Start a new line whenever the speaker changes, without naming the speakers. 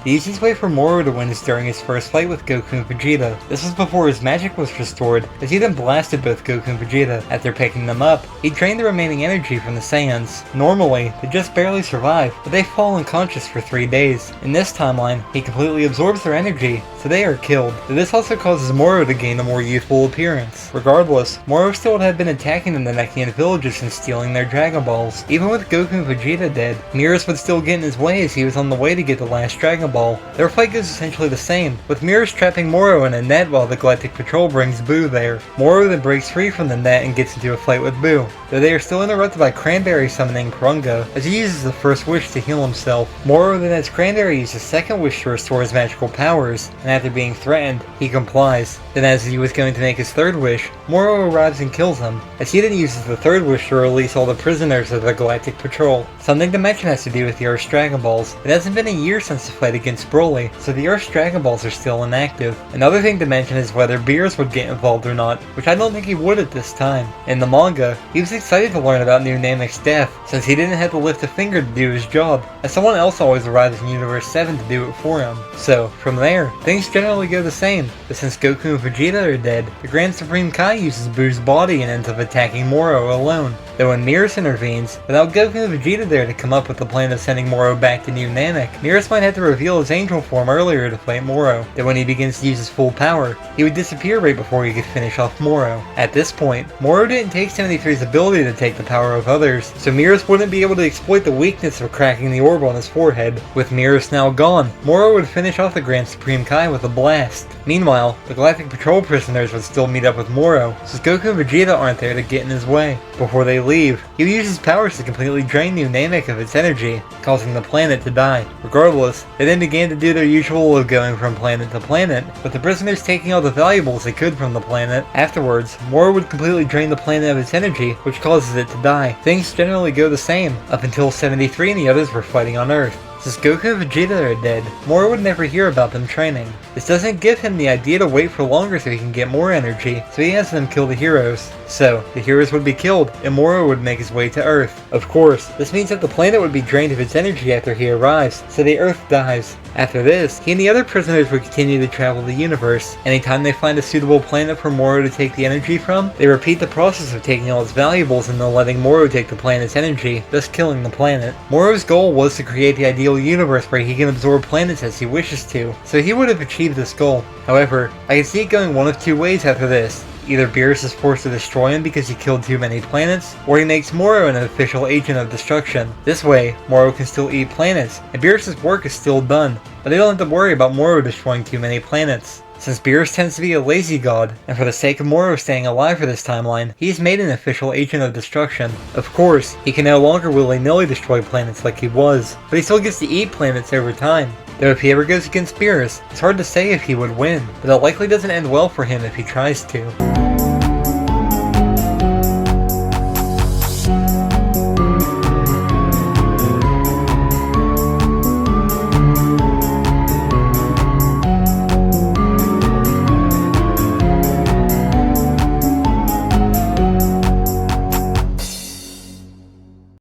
The easiest way for Moro to win is during his first fight with Goku and Vegeta. This was before his magic was restored, as he then blasted both Goku and Vegeta. After picking them up, he drained the remaining energy from the Saiyans. Normally, they just barely survive, but they fall unconscious for 3 days. In this timeline, he completely absorbs their energy, so they are killed. But this also causes Moro to gain a more youthful appearance. Regardless, Moro still would have been attacking the Namekian villages and stealing their Dragon Balls. Even with Goku and Vegeta dead, Beerus would still get in his way as he was on the way to get the last Dragon Ball. Their fight goes essentially the same, with Beerus trapping Moro in a net while the Galactic Patrol brings Boo there. Moro then breaks free from the net and gets into a fight with Boo, though they are still interrupted by Cranberry summoning Kurunga, as he uses the first wish to heal himself. Moro then has Cranberry use his second wish to restore his magical powers, and after being threatened, he complies. Then as he was going to make his third wish, Moro arrives and kills him, as he then uses the third wish to release all the prisoners of the Galactic Patrol. Something to mention has to do with the Earth's Dragon Balls. It hasn't been a year since the fight against Broly, so the Earth's Dragon Balls are still inactive. Another thing to mention is whether Beerus would get involved or not, which I don't think he would at this time. In the manga, he was excited to learn about New Namek's death, since he didn't have to lift a finger to do his job, as someone else always arrives in Universe 7 to do it for him. So, from there, things generally go the same, but since Goku and Vegeta are dead, the Grand Supreme Kai uses Boo's body and ends up attacking Moro alone. Though when Beerus intervenes, without Goku and Vegeta there to come up with the plan of sending Moro back to New Namek, Beerus might have to reveal his angel form earlier to fight Moro. Then when he begins to use his full power, he would disappear right before he could finish off Moro. At this point, Moro didn't take 73's ability to take the power of others, so Beerus wouldn't be able to exploit the weakness of cracking the orb on his forehead. With Beerus now gone, Moro would finish off the Grand Supreme Kai with a blast. Meanwhile, the Galactic Patrol prisoners would still meet up with Moro, since Goku and Vegeta aren't there to get in his way. Before they leave, he would use his powers to completely drain New Namek of its energy, causing the planet to die. Regardless, they then began to do their usual of going from planet to planet, with the prisoners taking all the valuables they could from the planet. Afterwards, Moro would completely drain the planet of its energy, which causes it to die. Things generally go the same, up until 73 and the others were fighting on Earth. Since Goku and Vegeta are dead, Moro would never hear about them training. This doesn't give him the idea to wait for longer so he can get more energy, so he has them kill the heroes. So, the heroes would be killed, and Moro would make his way to Earth. Of course, this means that the planet would be drained of its energy after he arrives, so the Earth dies. After this, he and the other prisoners would continue to travel the universe. Anytime they find a suitable planet for Moro to take the energy from, they repeat the process of taking all its valuables and then letting Moro take the planet's energy, thus killing the planet. Moro's goal was to create the ideal universe where he can absorb planets as he wishes to, so he would have achieved this goal. However, I can see it going one of two ways after this. Either Beerus is forced to destroy him because he killed too many planets, or he makes Moro an official agent of destruction. This way, Moro can still eat planets, and Beerus' work is still done, but they don't have to worry about Moro destroying too many planets. Since Beerus tends to be a lazy god, and for the sake of Moro staying alive for this timeline, he's made an official agent of destruction. Of course, he can no longer willy-nilly destroy planets like he was, but he still gets to eat planets over time. Though if he ever goes against Beerus, it's hard to say if he would win, but it likely doesn't end well for him if he tries to.